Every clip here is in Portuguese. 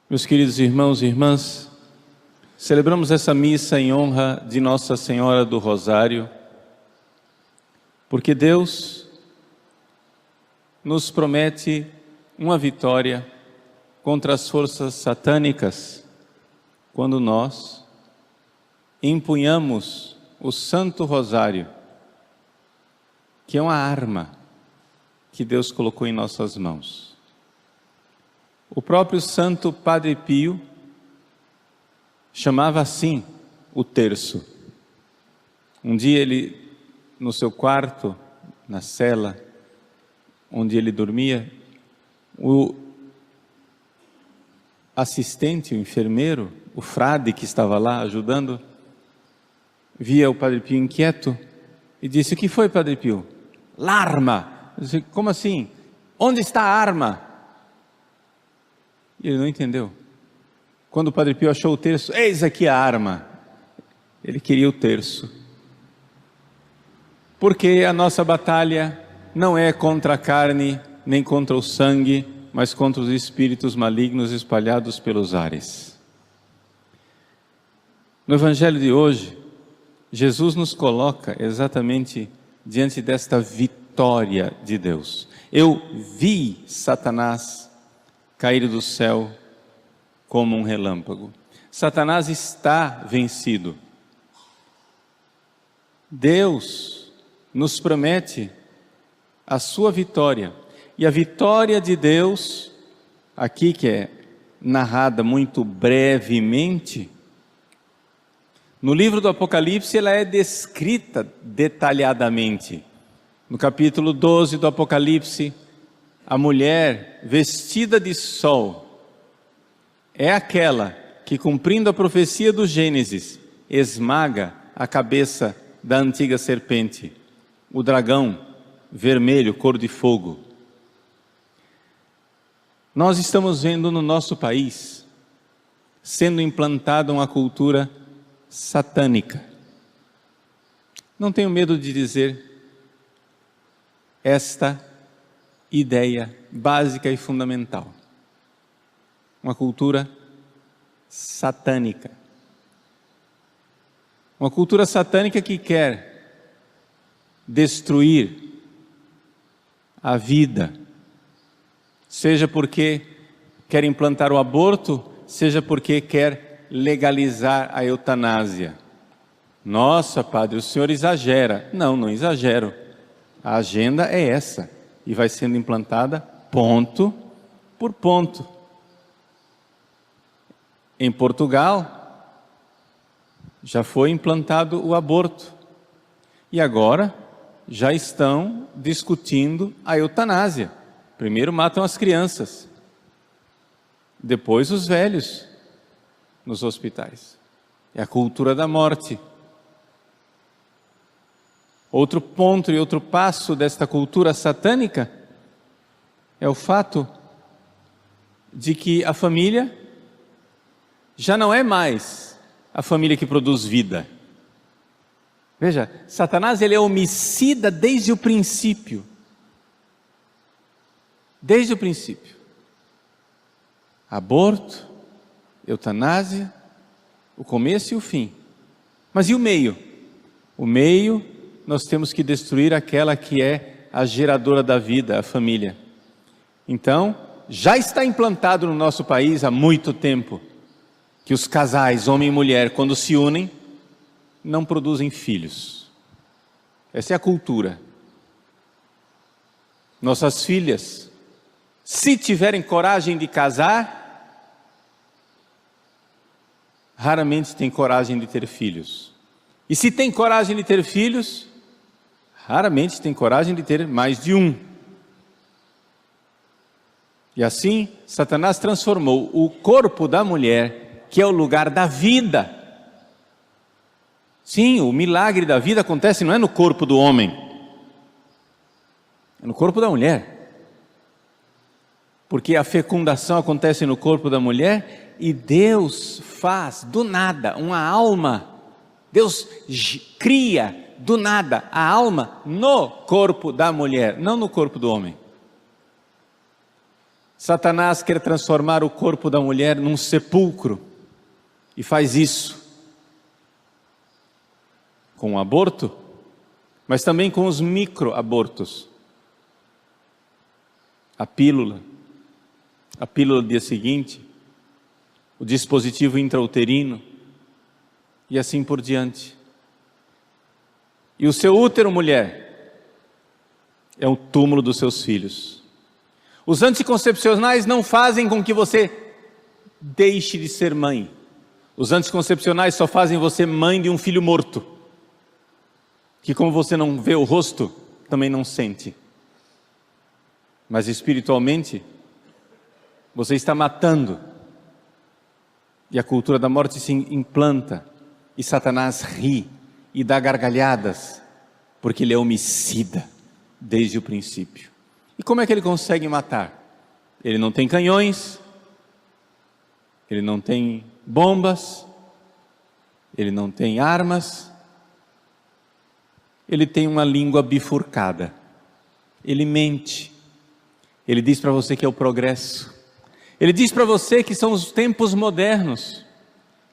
Meus queridos irmãos e irmãs, celebramos essa missa em honra de Nossa Senhora do Rosário, porque Deus nos promete uma vitória contra as forças satânicas quando nós empunhamos o Santo Rosário, que é uma arma que Deus colocou em nossas mãos. O próprio Santo Padre Pio chamava assim o terço. Um dia ele, no seu quarto, na cela onde ele dormia, o assistente, o enfermeiro, o frade que estava lá ajudando, via o Padre Pio inquieto e disse: "O que foi, Padre Pio?" "L'arma." Eu disse: "Como assim? Onde está a arma?" E ele não entendeu. Quando o Padre Pio achou o terço: "Eis aqui a arma." Ele queria o terço. Porque a nossa batalha não é contra a carne, nem contra o sangue, mas contra os espíritos malignos espalhados pelos ares. No Evangelho de hoje, Jesus nos coloca exatamente diante desta vitória de Deus. Eu vi Satanás cair do céu como um relâmpago. Satanás está vencido. Deus nos promete a sua vitória. E a vitória de Deus, aqui que é narrada muito brevemente, no livro do Apocalipse ela é descrita detalhadamente. No capítulo 12 do Apocalipse, a mulher vestida de sol é aquela que, cumprindo a profecia do Gênesis, esmaga a cabeça da antiga serpente, o dragão vermelho, cor de fogo. Nós estamos vendo no nosso país sendo implantada uma cultura satânica. Não tenho medo de dizer esta ideia básica e fundamental. Uma cultura satânica. Uma cultura satânica que quer destruir a vida, seja porque quer implantar o aborto, seja porque quer legalizar a eutanásia. Nossa, padre, o senhor exagera. Não, não exagero. A agenda é essa. E vai sendo implantada ponto por ponto. Em Portugal, já foi implantado o aborto. E agora, já estão discutindo a eutanásia. Primeiro matam as crianças, depois os velhos nos hospitais. É a cultura da morte. Outro ponto e outro passo desta cultura satânica é o fato de que a família já não é mais a família que produz vida. Veja, Satanás ele é homicida desde o princípio. Desde o princípio. Aborto, eutanásia, o começo e o fim. Mas e o meio? O meio, nós temos que destruir aquela que é a geradora da vida, a família. Então, já está implantado no nosso país há muito tempo que os casais, homem e mulher, quando se unem, não produzem filhos. Essa é a cultura. Nossas filhas, se tiverem coragem de casar, raramente têm coragem de ter filhos. E se tem coragem de ter filhos, raramente tem coragem de ter mais de um. E assim, Satanás transformou o corpo da mulher, que é o lugar da vida. Sim, o milagre da vida acontece não é no corpo do homem, é no corpo da mulher. Porque a fecundação acontece no corpo da mulher e Deus faz do nada uma alma. Deus cria do nada a alma no corpo da mulher, não no corpo do homem. Satanás quer transformar o corpo da mulher num sepulcro e faz isso com o aborto, mas também com os microabortos. A pílula do dia seguinte, o dispositivo intrauterino e assim por diante. E o seu útero, mulher, é o túmulo dos seus filhos. Os anticoncepcionais não fazem com que você deixe de ser mãe. Os anticoncepcionais só fazem você mãe de um filho morto, que como você não vê o rosto, também não sente. Mas espiritualmente, você está matando. E a cultura da morte se implanta. E Satanás ri e dá gargalhadas, porque ele é homicida desde o princípio. E como é que ele consegue matar? Ele não tem canhões, ele não tem bombas, ele não tem armas, ele tem uma língua bifurcada, ele mente, ele diz para você que é o progresso, ele diz para você que são os tempos modernos,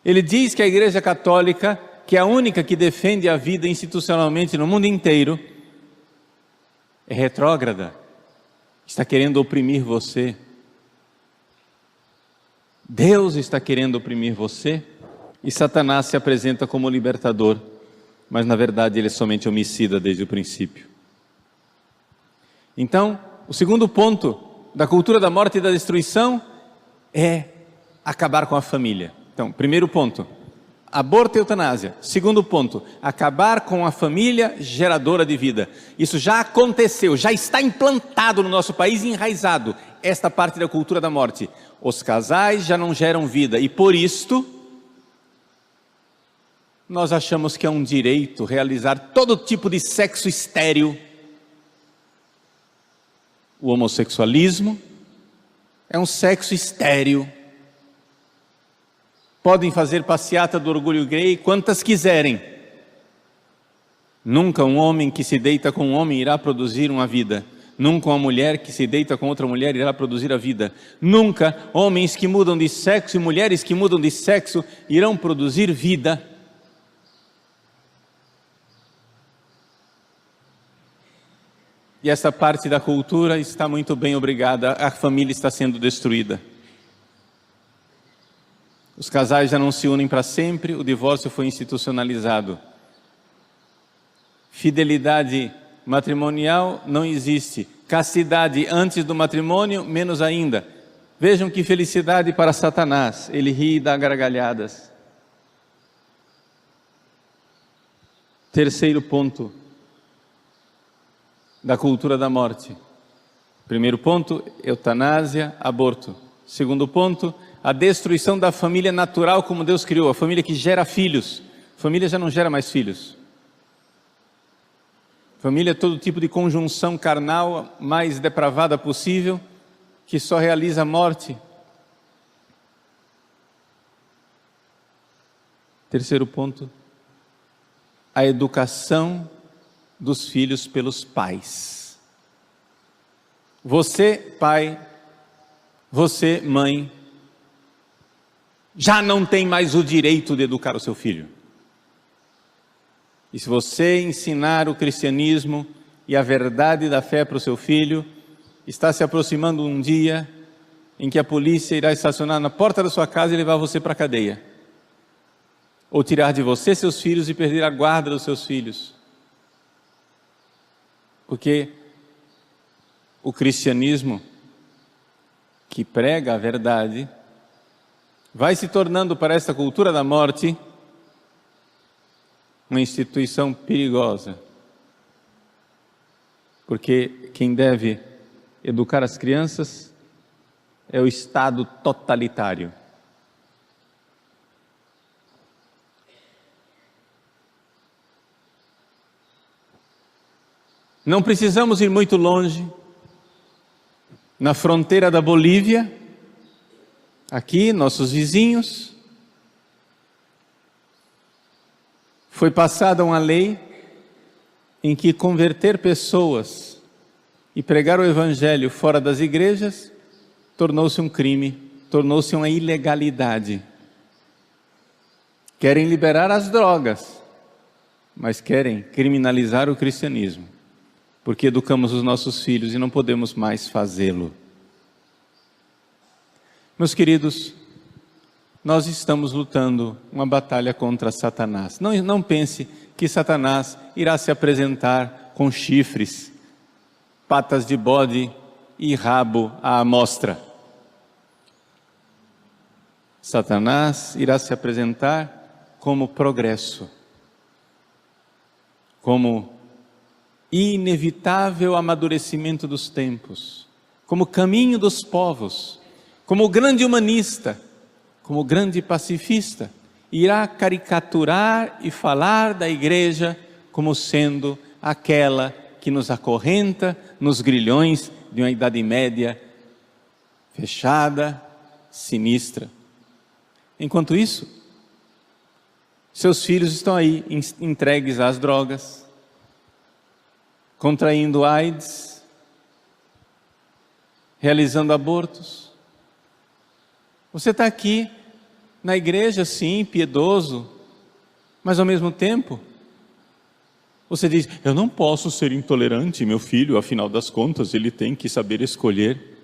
ele diz que a Igreja Católica, que é a única que defende a vida institucionalmente no mundo inteiro, é retrógrada, está querendo oprimir você. Deus está querendo oprimir você e Satanás se apresenta como libertador, mas na verdade ele é somente homicida desde o princípio. Então, o segundo ponto da cultura da morte e da destruição é acabar com a família. Então, primeiro ponto, aborto e eutanásia. Segundo ponto, acabar com a família geradora de vida. Isso já aconteceu, já está implantado no nosso país e enraizado, esta parte da cultura da morte. Os casais já não geram vida e por isto, nós achamos que é um direito realizar todo tipo de sexo estéril. O homossexualismo é um sexo estéril. Podem fazer passeata do orgulho gay quantas quiserem. Nunca um homem que se deita com um homem irá produzir uma vida. Nunca uma mulher que se deita com outra mulher irá produzir a vida. Nunca homens que mudam de sexo e mulheres que mudam de sexo irão produzir vida. E essa parte da cultura está muito bem, obrigada. A família está sendo destruída. Os casais já não se unem para sempre, o divórcio foi institucionalizado. Fidelidade matrimonial não existe. Castidade antes do matrimônio, menos ainda. Vejam que felicidade para Satanás, ele ri e dá gargalhadas. Terceiro ponto da cultura da morte. Primeiro ponto, eutanásia, aborto. Segundo ponto, a destruição da família natural como Deus criou, a família que gera filhos. Família já não gera mais filhos. Família é todo tipo de conjunção carnal mais depravada possível, que só realiza a morte. Terceiro ponto, a educação dos filhos pelos pais. Você, pai, você, mãe, já não tem mais o direito de educar o seu filho. E se você ensinar o cristianismo e a verdade da fé para o seu filho, está se aproximando um dia em que a polícia irá estacionar na porta da sua casa e levar você para a cadeia. Ou tirar de você seus filhos e perder a guarda dos seus filhos. Porque o cristianismo que prega a verdade vai se tornando para esta cultura da morte uma instituição perigosa. Porque quem deve educar as crianças é o Estado totalitário. Não precisamos ir muito longe. Na fronteira da Bolívia, aqui, nossos vizinhos, foi passada uma lei em que converter pessoas e pregar o Evangelho fora das igrejas tornou-se um crime, tornou-se uma ilegalidade. Querem liberar as drogas, mas querem criminalizar o cristianismo, porque educamos os nossos filhos e não podemos mais fazê-lo. Meus queridos, nós estamos lutando uma batalha contra Satanás. Não pense que Satanás irá se apresentar com chifres, patas de bode e rabo à amostra. Satanás irá se apresentar como progresso, como inevitável amadurecimento dos tempos, como caminho dos povos, como grande humanista, como grande pacifista. Irá caricaturar e falar da igreja como sendo aquela que nos acorrenta nos grilhões de uma Idade Média fechada, sinistra. Enquanto isso, seus filhos estão aí entregues às drogas, contraindo AIDS, realizando abortos. Você está aqui na igreja, sim, piedoso, mas ao mesmo tempo, você diz: eu não posso ser intolerante, meu filho, afinal das contas, ele tem que saber escolher.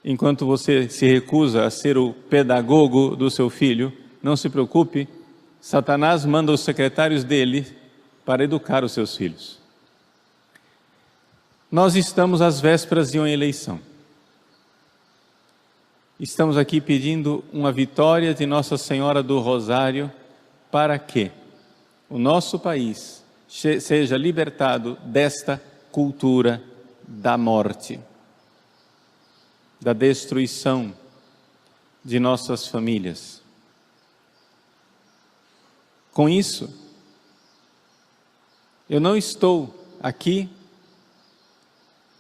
Enquanto você se recusa a ser o pedagogo do seu filho, não se preocupe, Satanás manda os secretários dele para educar os seus filhos. Nós estamos às vésperas de uma eleição. Estamos aqui pedindo uma vitória de Nossa Senhora do Rosário para que o nosso país seja libertado desta cultura da morte, da destruição de nossas famílias. Com isso, eu não estou aqui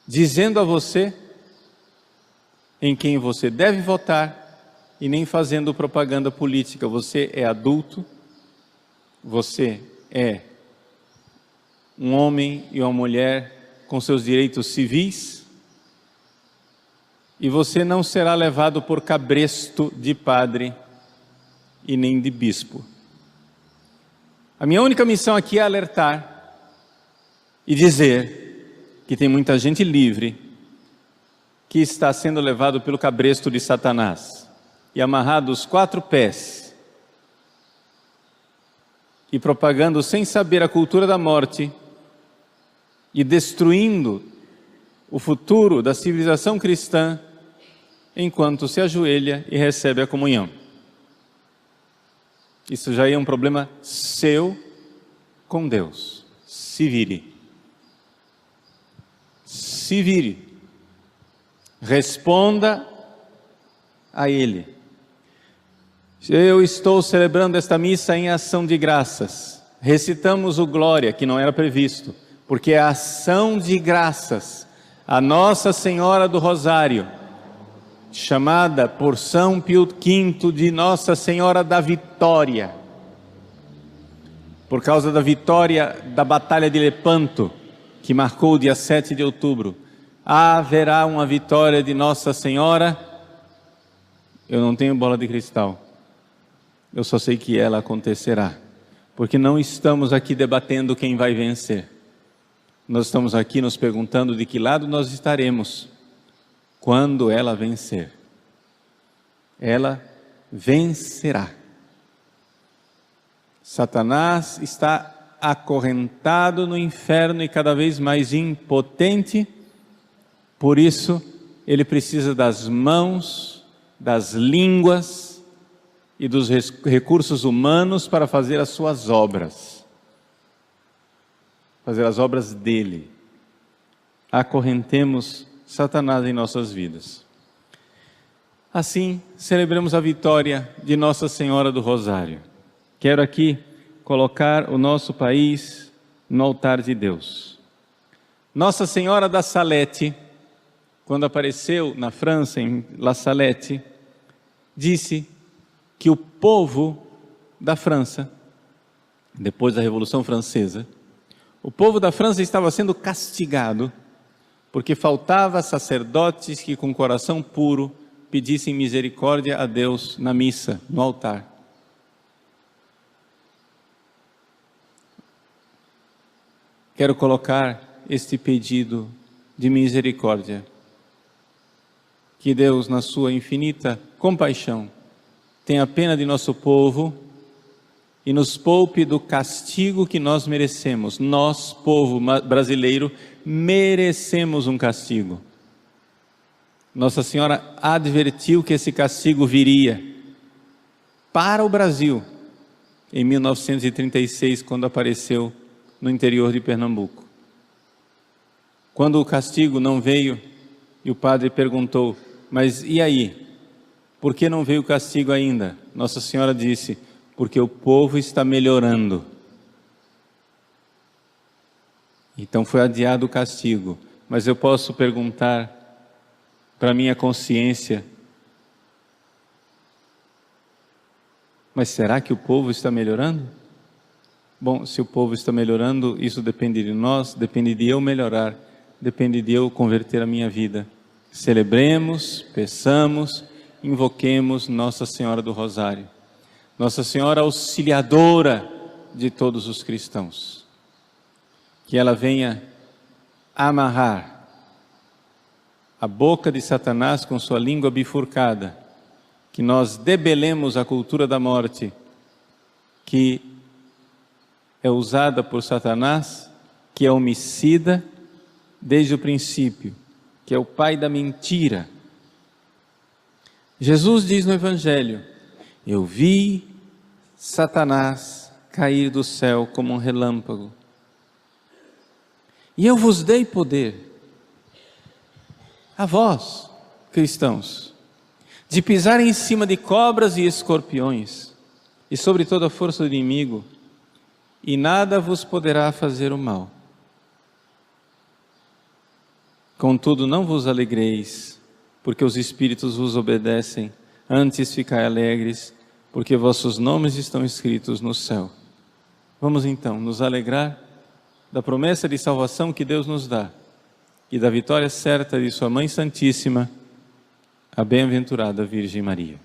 dizendo a você em quem você deve votar e nem fazendo propaganda política. Você é adulto, você é um homem e uma mulher com seus direitos civis, e você não será levado por cabresto de padre e nem de bispo. A minha única missão aqui é alertar e dizer que tem muita gente livre que está sendo levado pelo cabresto de Satanás e amarrado os 4 pés e propagando sem saber a cultura da morte e destruindo o futuro da civilização cristã enquanto se ajoelha e recebe a comunhão. Isso já é um problema seu com Deus. Se vire. Se vire. Responda a Ele. Eu estou celebrando esta missa em ação de graças. Recitamos o Glória, que não era previsto, porque é a ação de graças a Nossa Senhora do Rosário, chamada por São Pio V de Nossa Senhora da Vitória, por causa da vitória da Batalha de Lepanto, que marcou o dia 7 de outubro. Haverá uma vitória de Nossa Senhora. Eu não tenho bola de cristal, eu só sei que ela acontecerá, porque não estamos aqui debatendo quem vai vencer. Nós estamos aqui nos perguntando de que lado nós estaremos quando ela vencer. Ela vencerá. Satanás está acorrentado no inferno e cada vez mais impotente, por isso ele precisa das mãos, das línguas e dos recursos humanos para fazer as suas obras, fazer as obras dele. Acorrentemos Satanás em nossas vidas. Assim, celebremos a vitória de Nossa Senhora do Rosário. Quero aqui colocar o nosso país no altar de Deus. Nossa Senhora da Salette, quando apareceu na França, em La Salette, disse que o povo da França, depois da Revolução Francesa, o povo da França estava sendo castigado porque faltava sacerdotes que com coração puro pedissem misericórdia a Deus na missa, no altar. Quero colocar este pedido de misericórdia. Que Deus, na sua infinita compaixão, tenha pena de nosso povo e nos poupe do castigo que nós merecemos. Nós, povo brasileiro, merecemos um castigo. Nossa Senhora advertiu que esse castigo viria para o Brasil em 1936, quando apareceu no interior de Pernambuco. Quando o castigo não veio e o padre perguntou: mas e aí? Por que não veio o castigo ainda? Nossa Senhora disse: porque o povo está melhorando. Então foi adiado o castigo. Mas eu posso perguntar para minha consciência: mas será que o povo está melhorando? Bom, se o povo está melhorando, isso depende de nós, depende de eu melhorar, depende de eu converter a minha vida. Celebremos, peçamos, invoquemos Nossa Senhora do Rosário, Nossa Senhora auxiliadora de todos os cristãos. Que ela venha amarrar a boca de Satanás com sua língua bifurcada, que nós debelemos a cultura da morte, que é usada por Satanás, que é homicida desde o princípio, que é o pai da mentira. Jesus diz no Evangelho: eu vi Satanás cair do céu como um relâmpago, e eu vos dei poder, a vós, cristãos, de pisar em cima de cobras e escorpiões, e sobre toda a força do inimigo, e nada vos poderá fazer o mal. Contudo, não vos alegreis, porque os espíritos vos obedecem, antes ficai alegres, porque vossos nomes estão escritos no céu. Vamos então nos alegrar da promessa de salvação que Deus nos dá, e da vitória certa de sua Mãe Santíssima, a bem-aventurada Virgem Maria.